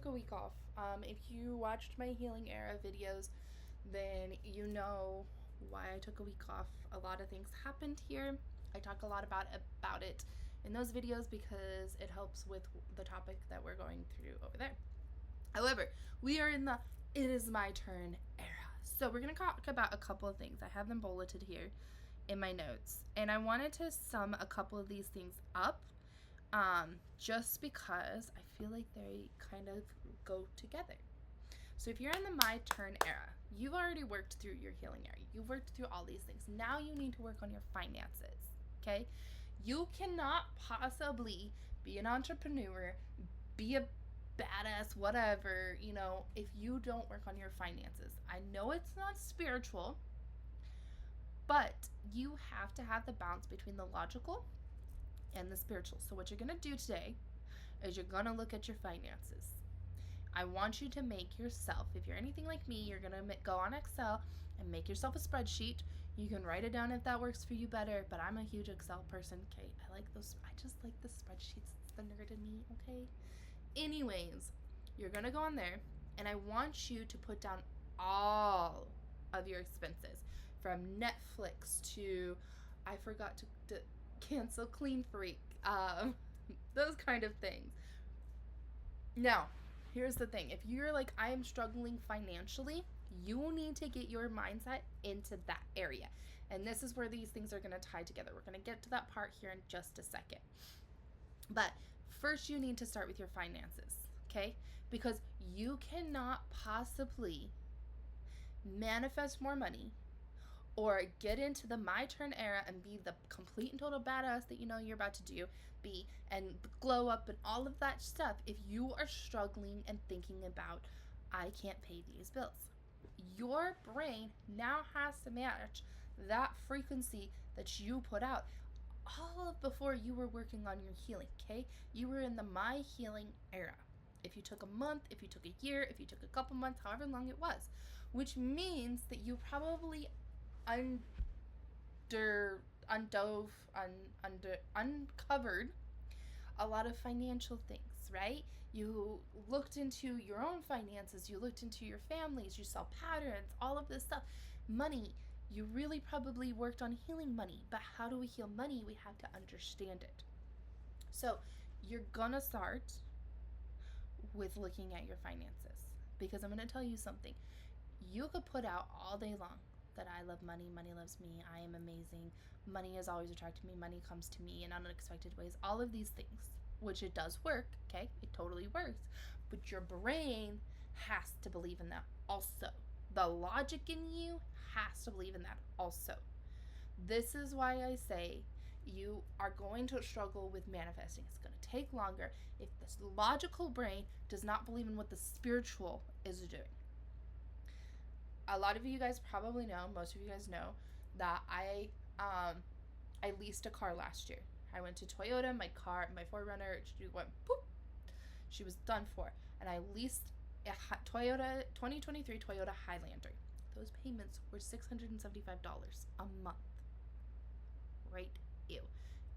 a week off. If you watched my Healing Era videos, then you know why I took a week off. A lot of things happened here. I talk a lot about it in those videos because it helps with the topic that we're going through over there. However, we are in the it is my turn era. So we're going to talk about a couple of things. I have them bulleted here in my notes. And I wanted to sum a couple of these things up just because I feel like they kind of go together. So if you're in the my turn era, you've already worked through your healing area. You've worked through all these things. Now you need to work on your finances, okay? You cannot possibly be an entrepreneur, be a badass, whatever, if you don't work on your finances. I know it's not spiritual, but you have to have the balance between the logical and the spiritual. So what you're going to do today is you're going to look at your finances. I want you to make yourself, if you're anything like me, you're going to go on Excel and make yourself a spreadsheet. You can write it down if that works for you better, but I'm a huge Excel person, okay? I just like the spreadsheets. It's the nerd in me, okay? Anyways, you're going to go on there, and I want you to put down all of your expenses, from Netflix to, I forgot to cancel Clean Freak, those kind of things. Now, here's the thing. If you're like, I am struggling financially, you will need to get your mindset into that area. And this is where these things are going to tie together. We're going to get to that part here in just a second. But first, you need to start with your finances, okay? Because you cannot possibly manifest more money or get into the my turn era and be the complete and total badass that you know you're about to be and glow up and all of that stuff if you are struggling and thinking about, I can't pay these bills. Your brain now has to match that frequency that you put out all of before you were working on your healing, okay? You were in the my healing era. If you took a month, if you took a year, if you took a couple months, however long it was, which means that you probably uncovered a lot of financial things, right? You looked into your own finances, you looked into your families, you saw patterns, all of this stuff. Money, you really probably worked on healing money, but how do we heal money? We have to understand it. So you're gonna start with looking at your finances, because I'm gonna tell you something. You could put out all day long that I love money, money loves me, I am amazing, money has always attracted me, money comes to me in unexpected ways, all of these things, which it does work, okay? It totally works. But your brain has to believe in that also. The logic in you has to believe in that also. This is why I say you are going to struggle with manifesting. It's going to take longer if this logical brain does not believe in what the spiritual is doing. A lot of you guys probably know, most of you guys know, that I leased a car last year. I went to Toyota, my 4Runner, she went poop. She was done for. And I leased a Toyota 2023 Toyota Highlander. Those payments were $675 a month. Right? Ew.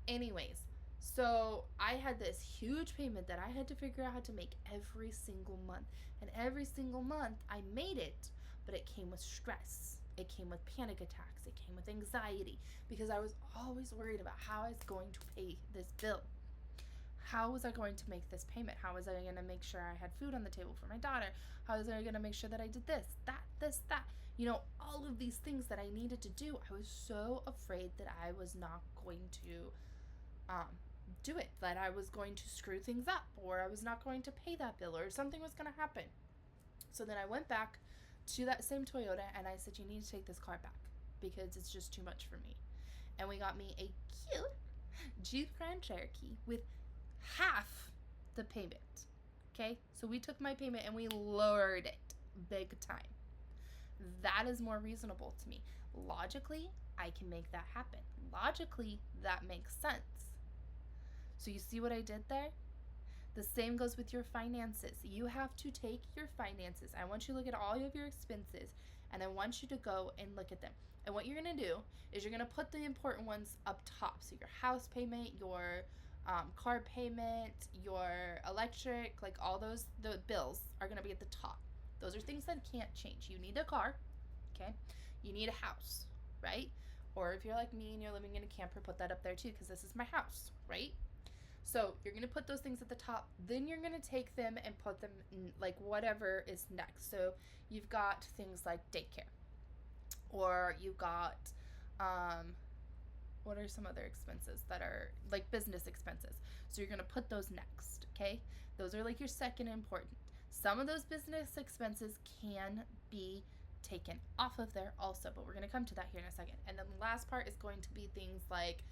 Anyways, so I had this huge payment that I had to figure out how to make every single month. And every single month I made it, but it came with stress. It came with panic attacks. It came with anxiety because I was always worried about how I was going to pay this bill. How was I going to make this payment? How was I going to make sure I had food on the table for my daughter? How was I going to make sure that I did this, that? All of these things that I needed to do. I was so afraid that I was not going to do it, that I was going to screw things up, or I was not going to pay that bill, or something was going to happen. So then I went back to that same Toyota and I said, you need to take this car back because it's just too much for me. And we got me a cute Jeep Grand Cherokee with half the payment. Okay, so we took my payment and we lowered it big time. That is more reasonable to me. Logically, I can make that happen. Logically, that makes sense. So you see what I did there? The same goes with your finances. You have to take your finances. I want you to look at all of your expenses, and I want you to go and look at them. And what you're going to do is you're going to put the important ones up top. So your house payment, your car payment, your electric, like all those, the bills are going to be at the top. Those are things that can't change. You need a car, okay? You need a house, right? Or if you're like me and you're living in a camper, put that up there too, because this is my house, right? So you're going to put those things at the top. Then you're going to take them and put them in, like, whatever is next. So you've got things like daycare, or you've got, what are some other expenses that are like business expenses? So you're going to put those next, okay? Those are like your second important. Some of those business expenses can be taken off of there also, but we're going to come to that here in a second. And then the last part is going to be things like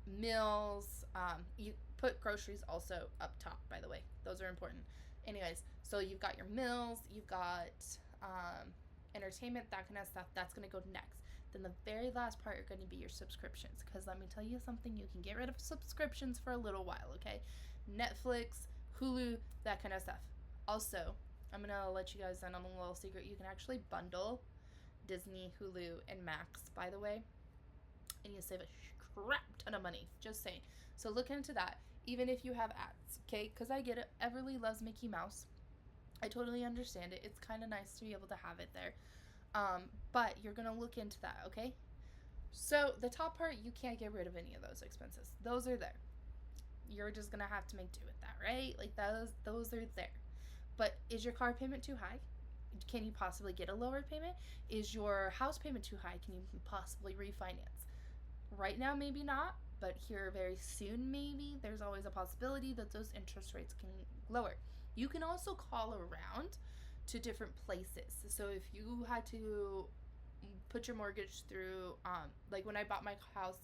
meals. You put groceries also up top, by the way. Those are important. Anyways, so you've got your meals, you've got entertainment, that kind of stuff. That's going to go next. Then the very last part are going to be your subscriptions, because let me tell you something, you can get rid of subscriptions for a little while, okay? Netflix, Hulu, that kind of stuff. Also, I'm going to let you guys in on a little secret. You can actually bundle Disney, Hulu, and Max, by the way, and you save a crap ton of money. Just saying. So look into that, even if you have ads, okay? Because I get it. Everly loves Mickey Mouse. I totally understand it. It's kind of nice to be able to have it there. But you're going to look into that, okay? So the top part, you can't get rid of any of those expenses. Those are there. You're just going to have to make do with that, right? Like those are there. But is your car payment too high? Can you possibly get a lower payment? Is your house payment too high? Can you possibly refinance? Right now, maybe not, but here very soon, maybe. There's always a possibility that those interest rates can lower. You can also call around to different places. So if you had to put your mortgage through, like when I bought my house,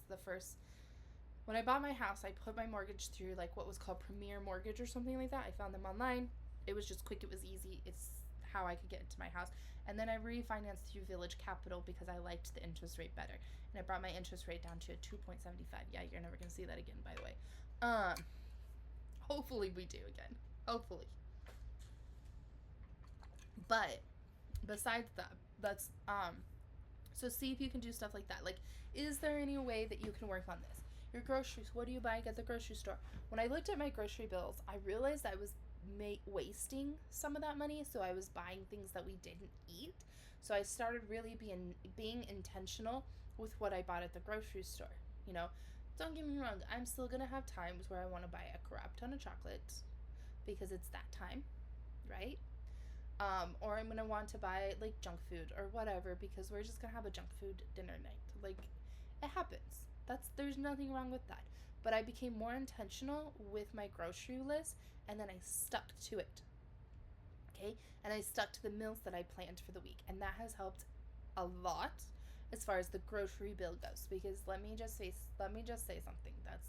when I bought my house, I put my mortgage through like what was called Premier Mortgage or something like that. I found them online. It was just quick. It was easy. It's how I could get into my house. And then I refinanced through Village Capital because I liked the interest rate better. And I brought my interest rate down to a 2.75. Yeah, you're never going to see that again, by the way. Hopefully we do again. Hopefully. But besides that, that's so see if you can do stuff like that. Like, is there any way that you can work on this? Your groceries, what do you buy at the grocery store? When I looked at my grocery bills, I realized I was wasting some of that money, so I was buying things that we didn't eat. So I started really being intentional with what I bought at the grocery store. You know, don't get me wrong, I'm still gonna have times where I want to buy a crap ton of chocolates because it's that time, right? Or I'm gonna want to buy like junk food or whatever because we're just gonna have a junk food dinner night. Like, it happens. There's nothing wrong with that. But I became more intentional with my grocery list, and then I stuck to it. Okay? And I stuck to the meals that I planned for the week, and that has helped a lot as far as the grocery bill goes, because let me just say something. That's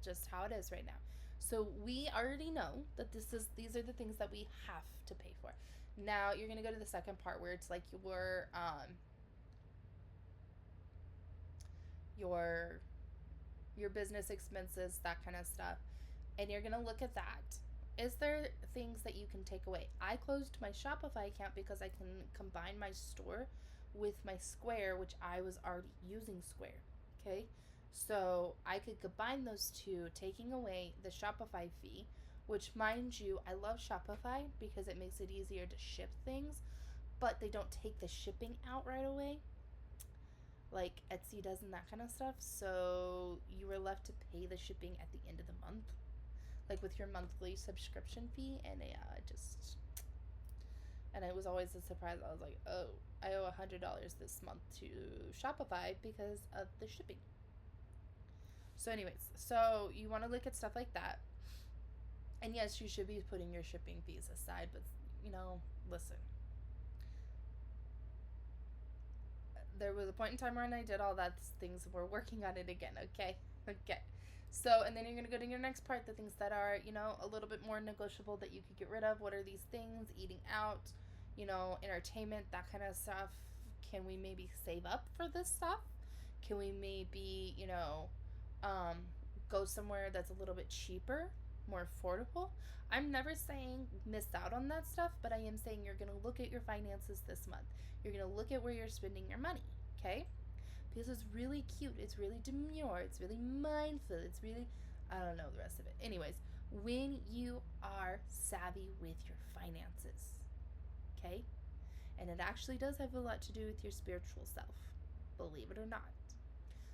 just how it is right now. So we already know that these are the things that we have to pay for. Now you're going to go to the second part where it's like your business expenses, that kind of stuff. And you're going to look at that. Is there things that you can take away? I closed my Shopify account because I can combine my store with my Square, which I was already using Square. Okay? So I could combine those two, taking away the Shopify fee, which, mind you, I love Shopify because it makes it easier to ship things, but they don't take the shipping out right away like Etsy does and that kind of stuff. So you were left to pay the shipping at the end of the month, like with your monthly subscription fee. And and it was always a surprise. I was like, oh, I owe $100 this month to Shopify because of the shipping. So anyways, so you want to look at stuff like that. And yes, you should be putting your shipping fees aside, but, you know, listen. There was a point in time when I did all that, things were working on it again, okay? Okay. So, and then you're going to go to your next part, the things that are, you know, a little bit more negotiable that you could get rid of. What are these things? Eating out, you know, entertainment, that kind of stuff. Can we maybe save up for this stuff? Can we maybe, you know, go somewhere that's a little bit cheaper, more affordable? I'm never saying miss out on that stuff, but I am saying you're going to look at your finances this month. You're going to look at where you're spending your money, okay? Because it's really cute. It's really demure. It's really mindful. It's really I don't know the rest of it. Anyways, when you are savvy with your finances, okay? And it actually does have a lot to do with your spiritual self, believe it or not.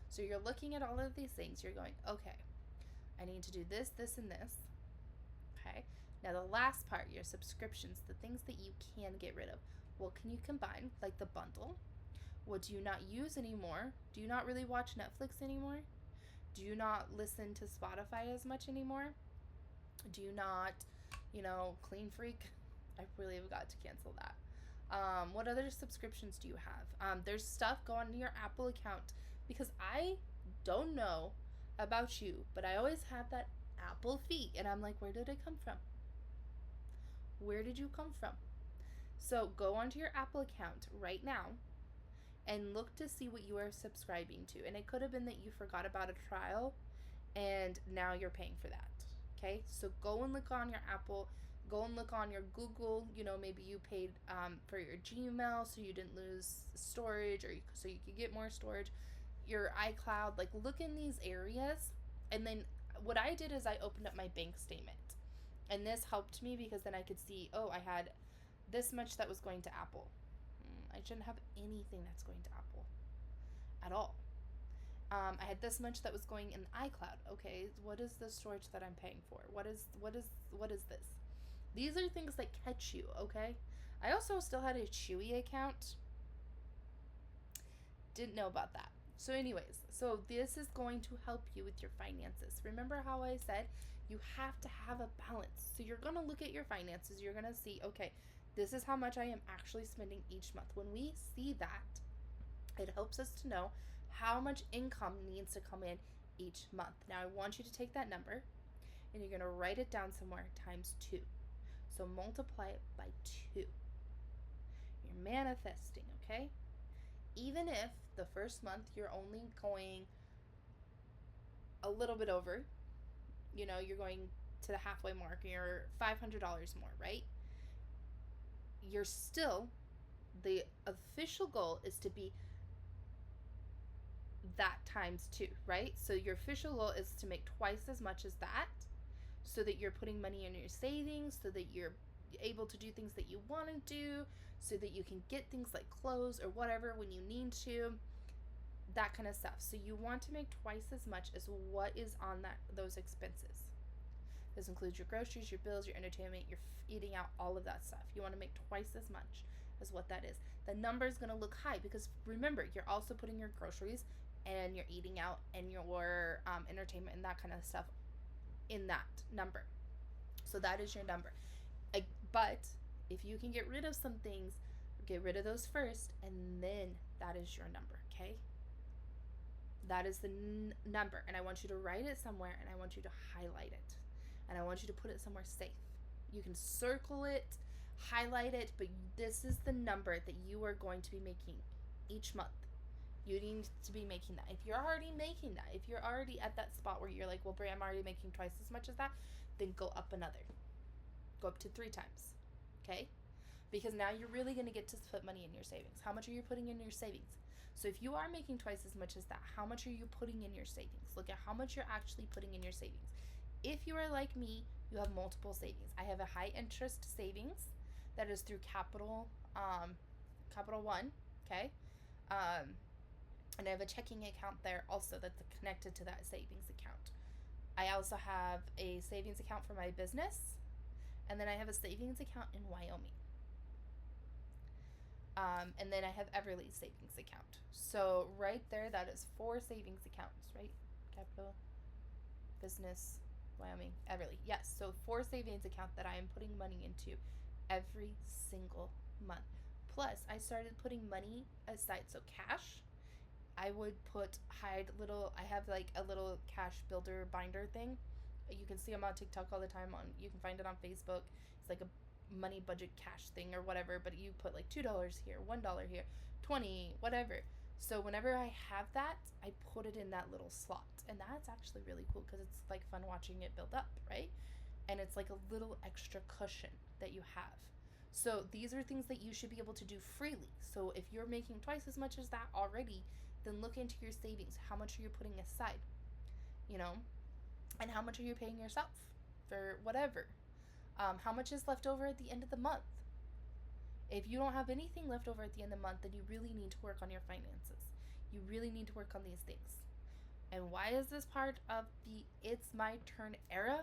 So you're looking at all of these things, you're going, okay, I need to do this, this, and this. Okay. Now the last part, your subscriptions, the things that you can get rid of. What can you combine? Like the bundle. What do you not use anymore? Do you not really watch Netflix anymore? Do you not listen to Spotify as much anymore? Do you not, Clean Freak? I really have got to cancel that. What other subscriptions do you have? There's stuff going to your Apple account because I don't know about you, but I always have that Apple fee, and I'm like, where did it come from? Where did you come from? So go onto your Apple account right now and look to see what you are subscribing to. And it could have been that you forgot about a trial and now you're paying for that. Okay, so go and look on your Apple, go and look on your Google. Maybe you paid for your Gmail so you didn't lose storage, or so you could get more storage. Your iCloud, like look in these areas. And then what I did is I opened up my bank statement. And this helped me because then I could see, I had this much that was going to Apple. I shouldn't have anything that's going to Apple at all. I had this much that was going in iCloud. Okay, what is the storage that I'm paying for? What is this? These are things that catch you, okay? I also still had a Chewy account. Didn't know about that. So anyways, so this is going to help you with your finances. Remember how I said you have to have a balance. So you're going to look at your finances. You're going to see, okay, this is how much I am actually spending each month. When we see that, it helps us to know how much income needs to come in each month. Now I want you to take that number and you're going to write it down somewhere times 2. So multiply it by 2. You're manifesting, okay? Even if the first month you're only going a little bit over, you're going to the halfway mark and you're $500 more, right? You're still, the official goal is to be that times 2, right? So your official goal is to make twice as much as that, so that you're putting money in your savings, so that you're able to do things that you want to do, so that you can get things like clothes or whatever when you need to, that kind of stuff. So you want to make twice as much as what is on those expenses. This includes your groceries, your bills, your entertainment, your eating out, all of that stuff. You want to make twice as much as what that is. The number is going to look high because remember, you're also putting your groceries and your eating out and your entertainment and that kind of stuff in that number. So that is your number. But if you can get rid of some things, get rid of those first, and then that is your number, okay? That is the number, and I want you to write it somewhere, and I want you to highlight it, and I want you to put it somewhere safe. You can circle it, highlight it, but this is the number that you are going to be making each month. You need to be making that. If you're already making that, if you're already at that spot where you're like, well, Brie, I'm already making twice as much as that, then go up another. Go up to 3 times, okay? Because now you're really going to get to put money in your savings. How much are you putting in your savings? So if you are making twice as much as that, how much are you putting in your savings? Look at how much you're actually putting in your savings. If you are like me, you have multiple savings. I have a high interest savings that is through Capital One, okay? And I have a checking account there also that's connected to that savings account. I also have a savings account for my business, and then I have a savings account in Wyoming. And then I have Everly savings account. So right there, that is 4 savings accounts, right? Capital, business, Wyoming, Everly. Yes, so 4 savings account that I am putting money into every single month. Plus, I started putting money aside. So cash, I would I have like a little cash builder binder thing. You can see them on TikTok all the time. You can find it on Facebook. It's like a money budget cash thing or whatever, but you put like $2 here, $1 here, 20, whatever. So whenever I have that, I put it in that little slot, and that's actually really cool because it's like fun watching it build up, right? And it's like a little extra cushion that you have. So these are things that you should be able to do freely. So if you're making twice as much as that already, then look into your savings. How much are you putting aside? And how much are you paying yourself for whatever? How much is left over at the end of the month? If you don't have anything left over at the end of the month, then you really need to work on your finances. You really need to work on these things. And why is this part of the It's My Turn era?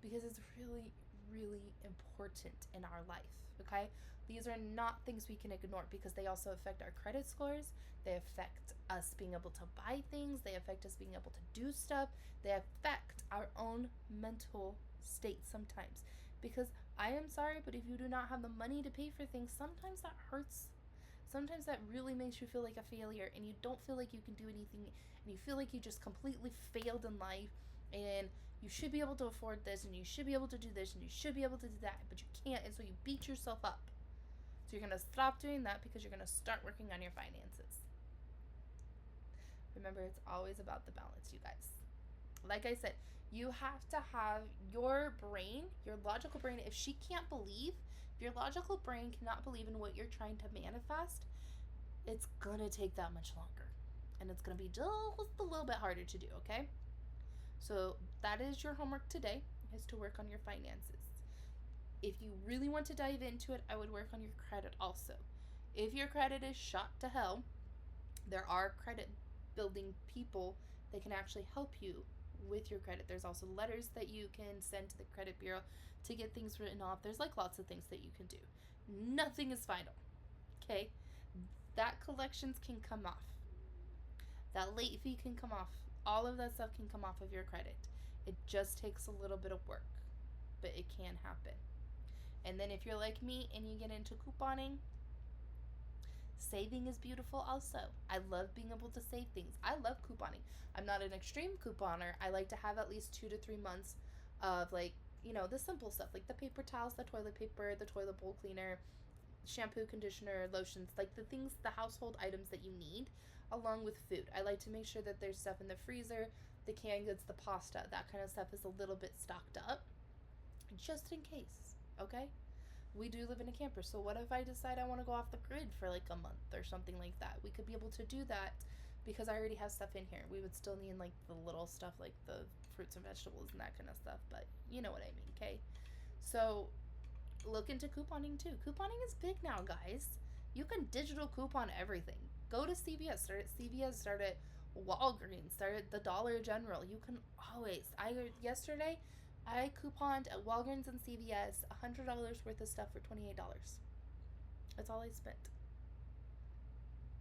Because it's really, really important in our life, okay? These are not things we can ignore because they also affect our credit scores. They affect us being able to buy things. They affect us being able to do stuff. They affect our own mental state sometimes. Because I am sorry, but if you do not have the money to pay for things, sometimes that hurts. Sometimes that really makes you feel like a failure and you don't feel like you can do anything and you feel like you just completely failed in life and you should be able to afford this and you should be able to do this and you should be able to do that, but you can't, and so you beat yourself up. So you're going to stop doing that because you're going to start working on your finances. Remember, it's always about the balance, you guys. Like I said, you have to have your brain, your logical brain, if your logical brain cannot believe in what you're trying to manifest, it's going to take that much longer. And it's going to be just a little bit harder to do, okay? So that is your homework today, is to work on your finances. If you really want to dive into it, I would work on your credit also. If your credit is shot to hell, there are credit building people that can actually help you with your credit. There's also letters that you can send to the credit bureau to get things written off. There's like lots of things that you can do. Nothing is final, okay? That collections can come off. That late fee can come off. All of that stuff can come off of your credit. It just takes a little bit of work, but it can happen. And then if you're like me and you get into couponing, saving is beautiful also. I love being able to save things. I love couponing. I'm not an extreme couponer. I like to have at least 2 to 3 months of the simple stuff, like the paper towels, the toilet paper, the toilet bowl cleaner, shampoo, conditioner, lotions, like the things, the household items that you need, along with food. I like to make sure that there's stuff in the freezer, the canned goods, the pasta, that kind of stuff is a little bit stocked up, just in case, okay? We do live in a camper, so what if I decide I want to go off the grid for like a month or something like that? We could be able to do that because I already have stuff in here. We would still need like the little stuff like the fruits and vegetables and that kind of stuff, but you know what I mean, okay? So look into couponing too. Couponing is big now, guys. You can digital coupon everything. Go to CVS, start at CVS, start at Walgreens, start at the Dollar General. You can always. Yesterday, I couponed at Walgreens and CVS $100 worth of stuff for $28. That's all I spent.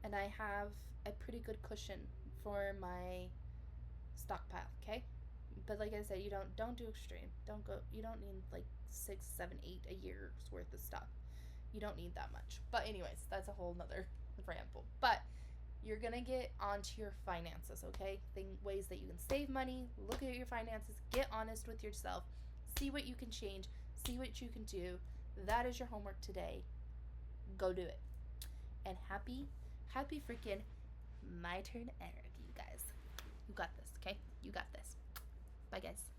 And I have a pretty good cushion for my stockpile, okay? But like I said, you don't do extreme. You don't need like 6, 7, 8 a year's worth of stuff. You don't need that much. But anyways, that's a whole nother ramble. But you're gonna get onto your finances, okay? Ways that you can save money, look at your finances, get honest with yourself, see what you can change, see what you can do. That is your homework today. Go do it. And happy freaking My Turn era, you guys. You got this, okay? You got this. Bye, guys.